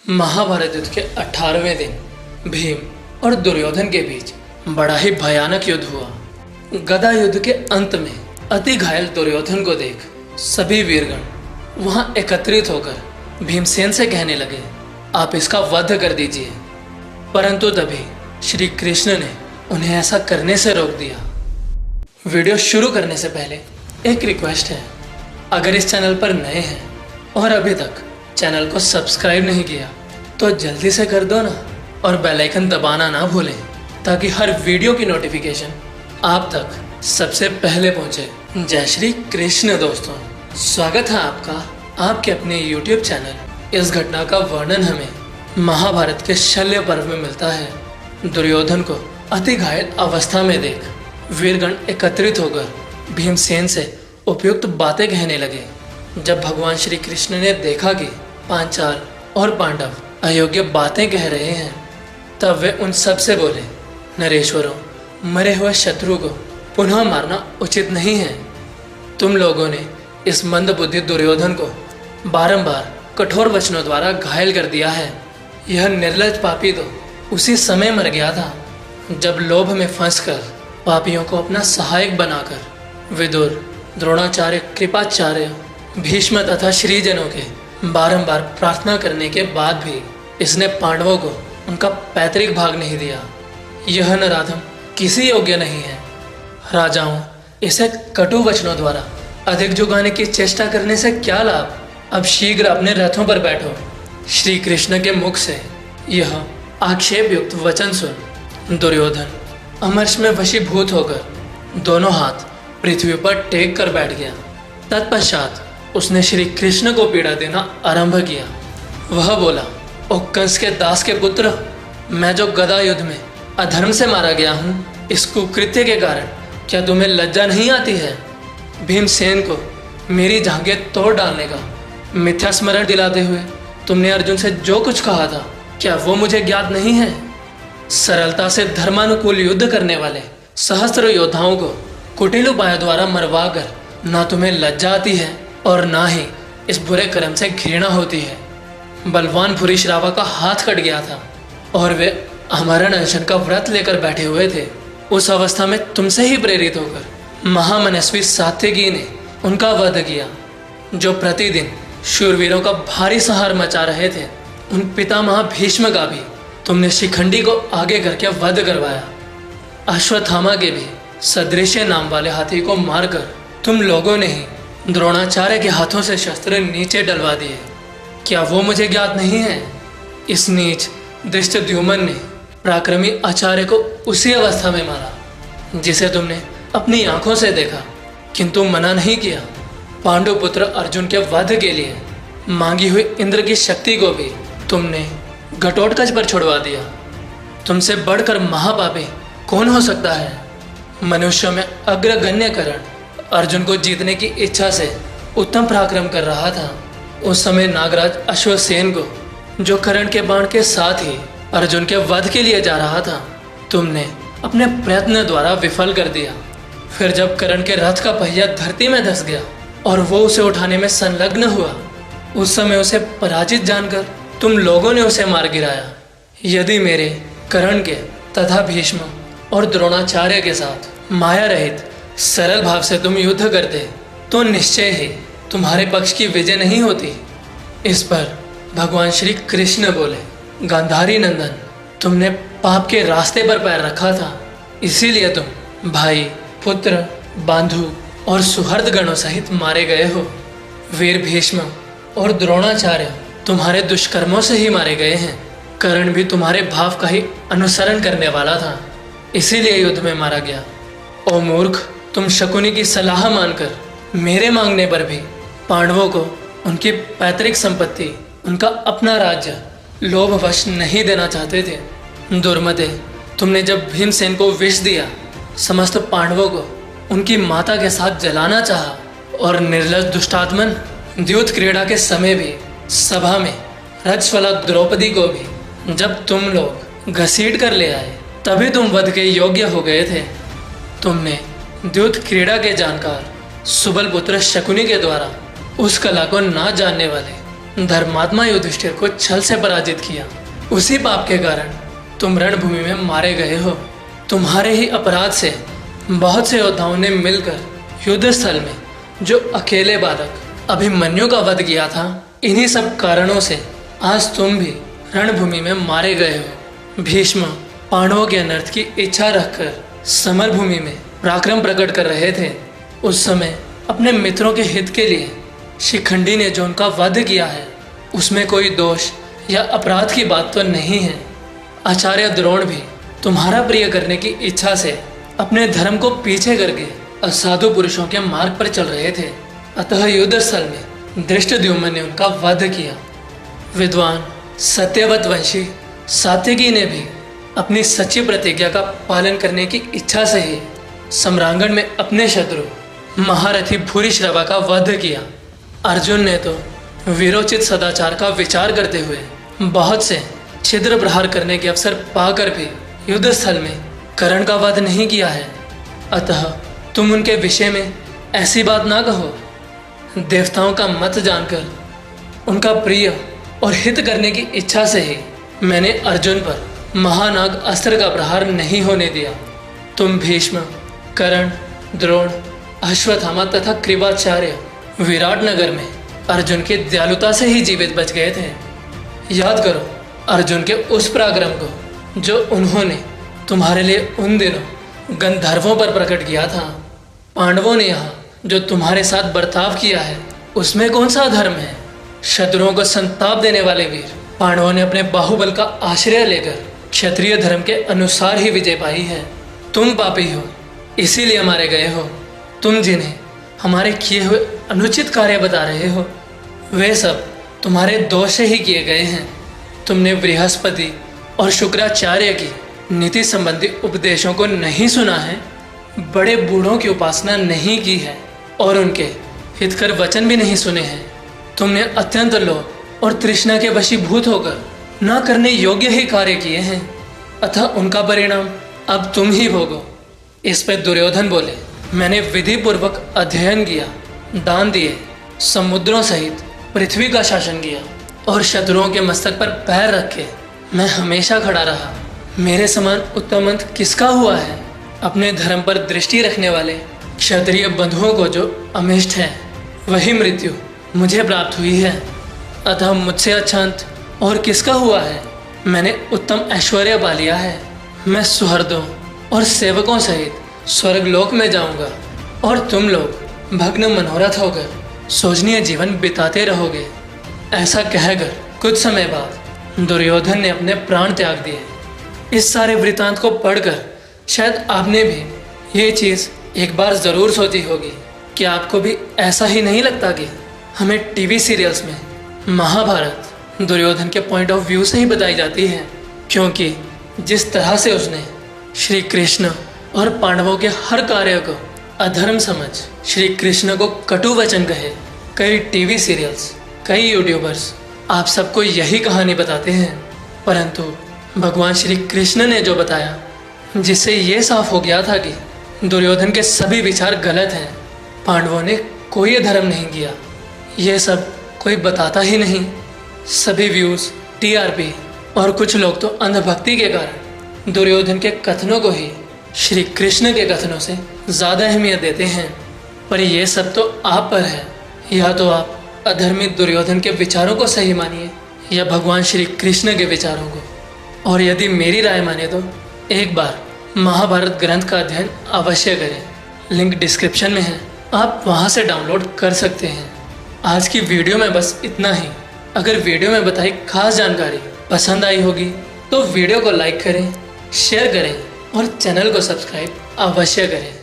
महाभारत युद्ध के 18वें दिन भीम और दुर्योधन के बीच बड़ा ही भयानक युद्ध हुआ। गदा युद्ध के अंत में अति घायल दुर्योधन को देख सभी वीरगण वहां एकत्रित होकर भीमसेन से कहने लगे, आप इसका वध कर दीजिए। परंतु तभी श्री कृष्ण ने उन्हें ऐसा करने से रोक दिया। वीडियो शुरू करने से पहले एक रिक्वेस्ट है, अगर इस चैनल पर नए हैं और अभी तक चैनल को सब्सक्राइब नहीं किया तो जल्दी से कर दो ना, और बेल आइकन दबाना ना भूलें ताकि हर वीडियो की नोटिफिकेशन आप तक सबसे पहले पहुंचे। जय श्री कृष्ण दोस्तों, स्वागत है आपका आपके अपने YouTube चैनल। इस घटना का वर्णन हमें महाभारत के शल्य पर्व में मिलता है। दुर्योधन को अति घायल अवस्था में देख वीरगण एकत्रित होकर भीमसेन से उपयुक्त बातें कहने लगे। जब भगवान श्री कृष्ण ने देखा कि पांचाल और पांडव अयोग्य बातें कह रहे हैं, तब वे उन सब से बोले, नरेश्वरों, मरे हुए शत्रु को पुनः मारना उचित नहीं है। तुम लोगों ने इस मंदबुद्धि दुर्योधन को बारंबार कठोर वचनों द्वारा घायल कर दिया है। यह निर्लज पापी तो उसी समय मर गया था जब लोभ में फंसकर पापियों को अपना सहायक बनाकर विदुर, द्रोणाचार्य, कृपाचार्य, भीष्म तथा श्रीजनों के बारंबार प्रार्थना करने के बाद भी इसने पांडवों को उनका पैतृक भाग नहीं दिया। यह नराधम किसी योग्य नहीं है। राजाओं, इसे कटु वचनों द्वारा अधिक जुगाने की चेष्टा करने से क्या लाभ। अब शीघ्र अपने रथों पर बैठो। श्री कृष्ण के मुख से यह आक्षेप युक्त वचन सुन दुर्योधन अमर्ष में वशीभूत होकर दोनों हाथ पृथ्वी पर टेक कर बैठ गया। तत्पश्चात उसने श्री कृष्ण को पीड़ा देना आरंभ किया। वह बोला, ओ कंस के दास के पुत्र, मैं जो गदा युद्ध में अधर्म से मारा गया हूँ, इस कुकृत्य के कारण क्या तुम्हें लज्जा नहीं आती है। भीमसेन को मेरी जांघें तोड़ डालने का मिथ्या स्मरण दिलाते हुए तुमने अर्जुन से जो कुछ कहा था, क्या वो मुझे ज्ञात नहीं है। सरलता से धर्मानुकूल युद्ध करने वाले सहस्त्र योद्धाओं को कुटिल उपायों द्वारा मरवा कर ना तुम्हें लज्जा आती है और ना ही इस बुरे कर्म से घृणा होती है। बलवान भूरिश्रावा का हाथ कट गया था और वे आमरण अनशन का व्रत लेकर बैठे हुए थे। उस अवस्था में तुमसे ही प्रेरित होकर महामनस्वी सात्यकी ने उनका वध किया। जो प्रतिदिन शूरवीरों का भारी संहार मचा रहे थे, उन पितामह भीष्म का भी तुमने शिखंडी को आगे करके वध करवाया। अश्वत्थामा के भी सदृश नाम वाले हाथी को मारकर तुम लोगों ने ही द्रोणाचार्य के हाथों से शस्त्र नीचे डलवा दिए। क्या वो मुझे ज्ञात नहीं है। इस नीच धृष्टद्युम्न ने पराक्रमी आचार्य को उसी अवस्था में मारा जिसे तुमने अपनी आंखों से देखा, किंतु मना नहीं किया। पांडुपुत्र अर्जुन के वध के लिए मांगी हुई इंद्र की शक्ति को भी तुमने घटोत्कच पर छुड़वा दिया। तुमसे बढ़कर महापापी कौन हो सकता है। मनुष्यों में अग्रगण्य करण अर्जुन को जीतने की इच्छा से उत्तम पराक्रम कर रहा था। उस समय नागराज अश्वसेन को, जो कर्ण के बाण के साथ ही अर्जुन के वध के लिए जा रहा था, तुमने अपने प्रयत्न द्वारा विफल कर दिया। फिर जब कर्ण के रथ का पहिया धरती में धंस गया और वो उसे उठाने में संलग्न हुआ, उस समय उसे पराजित जानकर तुम लोगों ने उसे मार गिराया। यदि मेरे कर्ण के तथा भीष्म और द्रोणाचार्य के साथ माया रहित सरल भाव से तुम युद्ध करते तो निश्चय ही तुम्हारे पक्ष की विजय नहीं होती। इस पर भगवान श्री कृष्ण बोले, गांधारी नंदन, तुमने पाप के रास्ते पर पैर रखा था, इसीलिए तुम भाई, पुत्र, बांधु और सुहृद गणों सहित मारे गए हो। वीर भीष्म और द्रोणाचार्य तुम्हारे दुष्कर्मों से ही मारे गए हैं। कर्ण भी तुम्हारे भाव का ही अनुसरण करने वाला था, इसीलिए युद्ध में मारा गया। ओ मूर्ख, तुम शकुनी की सलाह मानकर मेरे मांगने पर भी पांडवों को उनकी पैतृक संपत्ति, उनका अपना राज्य लोभवश नहीं देना चाहते थे। दुर्मते, तुमने जब भीमसेन को विष दिया, समस्त पांडवों को उनकी माता के साथ जलाना चाहा, और निर्लज दुष्टात्मन, द्यूत क्रीड़ा के समय भी सभा में रजस्वला द्रौपदी को भी जब तुम लोग घसीट कर ले आए, तभी तुम वध के योग्य हो गए थे। तुमने द्यूत क्रीड़ा के जानकार सुबल पुत्र शकुनी के द्वारा उस कला को ना जानने वाले धर्मात्मा युधिष्ठिर को छल से पराजित किया। उसी पाप के कारण तुम रणभूमि में मारे गए हो। तुम्हारे ही अपराध से बहुत से योद्धाओं ने मिलकर युद्ध स्थल में जो अकेले बालक अभिमन्यु का वध किया था, इन्हीं सब कारणों से आज तुम भी रणभूमि में मारे गए हो। भीष्म पांडवों के अनर्थ की इच्छा रखकर समर भूमि में पराक्रम प्रकट कर रहे थे। उस समय अपने मित्रों के हित के लिए शिखंडी ने जो उनका वध किया है, उसमें कोई दोष या अपराध की बात तो नहीं है। आचार्य द्रोण भी तुम्हारा प्रिय करने की इच्छा से अपने धर्म को पीछे करके असाधु पुरुषों के मार्ग पर चल रहे थे। अतः युद्ध स्थल में धृष्टद्युम्न ने उनका वध किया। विद्वान सत्यवत वंशी सात्यकी ने भी अपनी सच्ची प्रतिज्ञा का पालन करने की इच्छा से ही सम्रांगण में अपने शत्रु महारथी भूरिश्रवा का वध किया। अर्जुन ने तो वीरोचित सदाचार का विचार करते हुए बहुत से छिद्र प्रहार करने के अवसर पाकर भी युद्ध स्थल में कर्ण का वध नहीं किया है। अतः तुम उनके विषय में ऐसी बात ना कहो। देवताओं का मत जानकर उनका प्रिय और हित करने की इच्छा से ही मैंने अर्जुन पर महानाग अस्त्र का प्रहार नहीं होने दिया। तुम भीष्म, कर्ण, द्रोण, अश्वत्थामा तथा कृपाचार्य विराट नगर में अर्जुन की दयालुता से ही जीवित बच गए थे। याद करो अर्जुन के उस पराक्रम को जो उन्होंने तुम्हारे लिए उन दिनों गंधर्वों पर प्रकट किया था। पांडवों ने यहाँ जो तुम्हारे साथ बर्ताव किया है, उसमें कौन सा धर्म है? शत्रुओं को संताप देने वाले वीर पांडवों ने अपने बाहुबल का आश्रय लेकर क्षत्रिय धर्म के अनुसार ही विजय पाई है। तुम पापी हो, इसीलिए मारे गए हो। तुम जिन्हें हमारे किए हुए अनुचित कार्य बता रहे हो, वे सब तुम्हारे दोष से ही किए गए हैं। तुमने बृहस्पति और शुक्राचार्य की नीति संबंधी उपदेशों को नहीं सुना है, बड़े बूढ़ों की उपासना नहीं की है और उनके हितकर वचन भी नहीं सुने हैं। तुमने अत्यंत लोभ और तृष्णा के वशीभूत होकर न करने योग्य ही कार्य किए हैं, अतः उनका परिणाम अब तुम ही भोगो। इस पर दुर्योधन बोले, मैंने विधि पूर्वक अध्ययन किया, दान दिए, समुद्रों सहित पृथ्वी का शासन किया और शत्रुओं के मस्तक पर पैर रखे मैं हमेशा खड़ा रहा। मेरे समान उत्तम अंत किसका हुआ है? अपने धर्म पर दृष्टि रखने वाले क्षत्रिय बंधुओं को जो अमिष्ट है, वही मृत्यु मुझे प्राप्त हुई है। अतः मुझसे अच्छा अंत और किसका हुआ है? मैंने उत्तम ऐश्वर्य पा लिया है। मैं सुहृदों और सेवकों सहित स्वर्गलोक में जाऊंगा और तुम लोग भग्न मनोरथ होकर शोचनीय जीवन बिताते रहोगे। ऐसा कहकर कुछ समय बाद दुर्योधन ने अपने प्राण त्याग दिए। इस सारे वृतांत को पढ़कर शायद आपने भी ये चीज़ एक बार ज़रूर सोची होगी कि आपको भी ऐसा ही नहीं लगता कि हमें टीवी सीरियल्स में महाभारत दुर्योधन के पॉइंट ऑफ व्यू से ही बताई जाती है, क्योंकि जिस तरह से उसने श्री कृष्ण और पांडवों के हर कार्य को अधर्म समझ श्री कृष्ण को कटु वचन कहे, कई टीवी सीरियल्स, कई यूट्यूबर्स आप सबको यही कहानी बताते हैं, परंतु भगवान श्री कृष्ण ने जो बताया, जिससे ये साफ हो गया था कि दुर्योधन के सभी विचार गलत हैं। पांडवों ने कोई धर्म नहीं किया, ये सब कोई बताता ही नहीं। सभी व्यूज़, टीआरपी और कुछ लोग तो अंधभक्ति के कारण दुर्योधन के कथनों को ही श्री कृष्ण के कथनों से ज़्यादा अहमियत देते हैं। पर यह सब तो आप पर है, या तो आप अधर्मी दुर्योधन के विचारों को सही मानिए या भगवान श्री कृष्ण के विचारों को। और यदि मेरी राय माने तो एक बार महाभारत ग्रंथ का अध्ययन अवश्य करें। लिंक डिस्क्रिप्शन में है, आप वहां से डाउनलोड कर सकते हैं। आज की वीडियो में बस इतना ही। अगर वीडियो में बताई खास जानकारी पसंद आई होगी तो वीडियो को लाइक करें, शेयर करें और चैनल को सब्सक्राइब अवश्य करें।